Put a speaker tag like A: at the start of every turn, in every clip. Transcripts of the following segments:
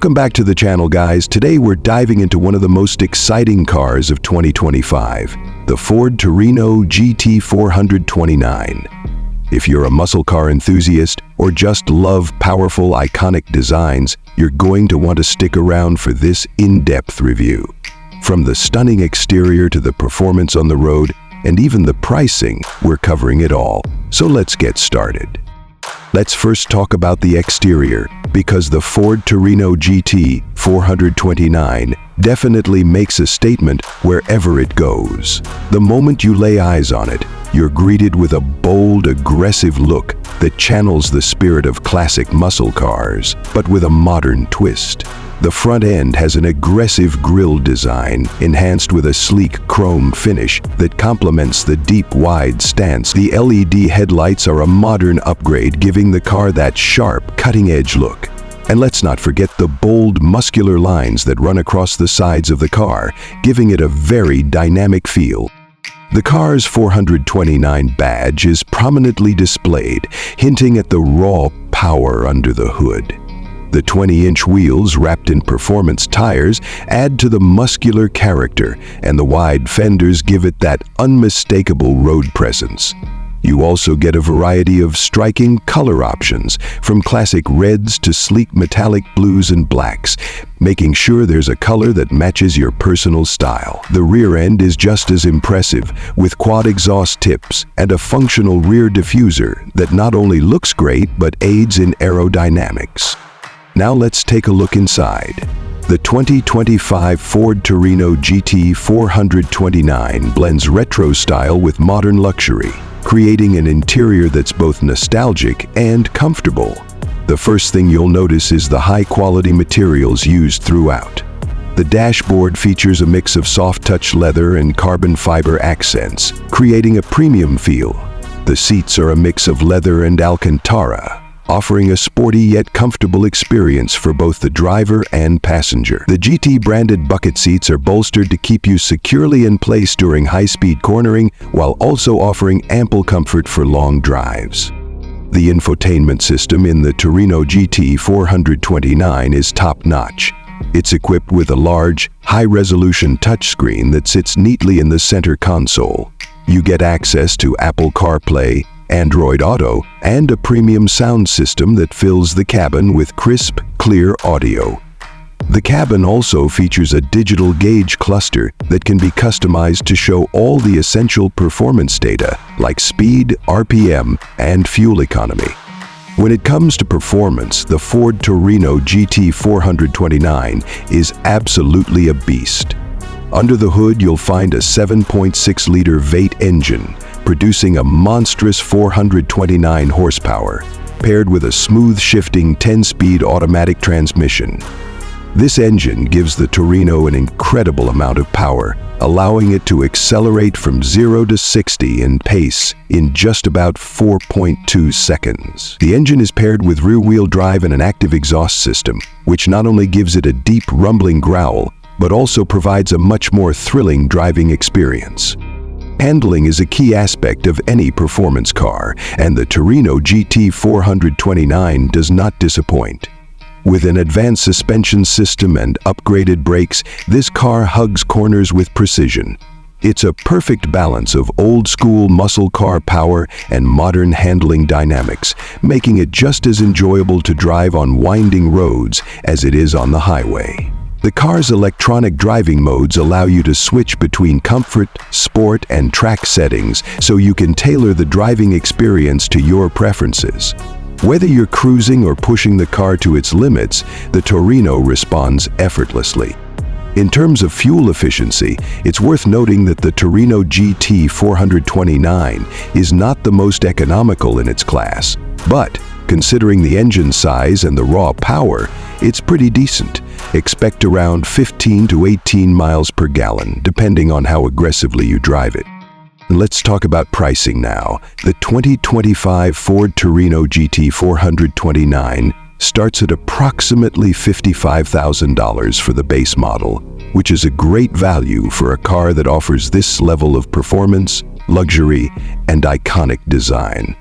A: Welcome back to the channel, guys. Today we're diving into one of the most exciting cars of 2025, the Ford Torino GT 429. If you're a muscle car enthusiast or just love powerful, iconic designs, you're going to want to stick around for this in-depth review. From the stunning exterior to the performance on the road, and even the pricing, we're covering it all. So let's get started. Let's first talk about the exterior, because the Ford Torino GT 429 definitely makes a statement wherever it goes. The moment you lay eyes on it, you're greeted with a bold, aggressive look that channels the spirit of classic muscle cars, but with a modern twist. The front end has an aggressive grille design, enhanced with a sleek chrome finish that complements the deep, wide stance. The LED headlights are a modern upgrade, giving the car that sharp, cutting-edge look. And let's not forget the bold, muscular lines that run across the sides of the car, giving it a very dynamic feel. The car's 429 badge is prominently displayed, hinting at the raw power under the hood. The 20-inch wheels wrapped in performance tires add to the muscular character, and the wide fenders give it that unmistakable road presence. You also get a variety of striking color options, from classic reds to sleek metallic blues and blacks, making sure there's a color that matches your personal style. The rear end is just as impressive, with quad exhaust tips and a functional rear diffuser that not only looks great but aids in aerodynamics. Now let's take a look inside. The 2025 Ford Torino GT 429 blends retro style with modern luxury, creating an interior that's both nostalgic and comfortable. The first thing you'll notice is the high-quality materials used throughout. The dashboard features a mix of soft-touch leather and carbon fiber accents, creating a premium feel. The seats are a mix of leather and Alcantara, offering a sporty yet comfortable experience for both the driver and passenger. The GT-branded bucket seats are bolstered to keep you securely in place during high-speed cornering, while also offering ample comfort for long drives. The infotainment system in the Torino GT 429 is top-notch. It's equipped with a large, high-resolution touchscreen that sits neatly in the center console. You get access to Apple CarPlay, Android Auto, and a premium sound system that fills the cabin with crisp, clear audio. The cabin also features a digital gauge cluster that can be customized to show all the essential performance data, like speed, RPM, and fuel economy. When it comes to performance, the Ford Torino GT 429 is absolutely a beast. Under the hood, you'll find a 7.6-liter V8 engine, producing a monstrous 429 horsepower, paired with a smooth shifting 10-speed automatic transmission. This engine gives the Torino an incredible amount of power, allowing it to accelerate from 0 to 60 in pace in just about 4.2 seconds. The engine is paired with rear-wheel drive and an active exhaust system, which not only gives it a deep rumbling growl, but also provides a much more thrilling driving experience. Handling is a key aspect of any performance car, and the Torino GT 429 does not disappoint. With an advanced suspension system and upgraded brakes, this car hugs corners with precision. It's a perfect balance of old-school muscle car power and modern handling dynamics, making it just as enjoyable to drive on winding roads as it is on the highway. The car's electronic driving modes allow you to switch between comfort, sport, and track settings, so you can tailor the driving experience to your preferences. Whether you're cruising or pushing the car to its limits, the Torino responds effortlessly. In terms of fuel efficiency, it's worth noting that the Torino GT 429 is not the most economical in its class, but considering the engine size and the raw power, it's pretty decent. Expect around 15 to 18 miles per gallon, depending on how aggressively you drive it. Let's talk about pricing now. The 2025 Ford Torino GT 429 starts at approximately $55,000 for the base model, which is a great value for a car that offers this level of performance, luxury, and iconic design.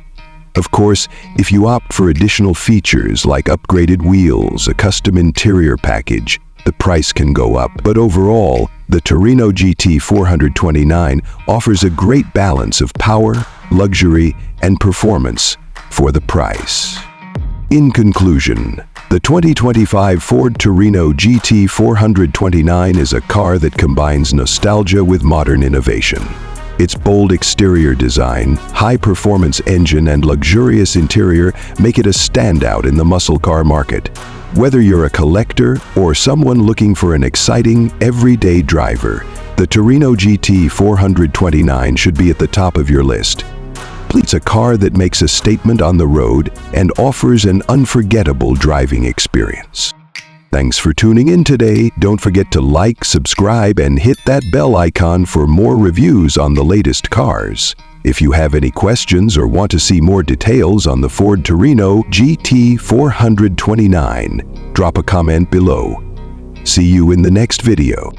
A: Of course, if you opt for additional features like upgraded wheels, a custom interior package, the price can go up. But overall, the Torino GT 429 offers a great balance of power, luxury, and performance for the price. In conclusion, the 2025 Ford Torino GT 429 is a car that combines nostalgia with modern innovation. Its bold exterior design, high-performance engine, and luxurious interior make it a standout in the muscle car market. Whether you're a collector or someone looking for an exciting, everyday driver, the Torino GT 429 should be at the top of your list. It's a car that makes a statement on the road and offers an unforgettable driving experience. Thanks for tuning in today. Don't forget to like, subscribe, and hit that bell icon for more reviews on the latest cars. If you have any questions or want to see more details on the Ford Torino GT 429, drop a comment below. See you in the next video.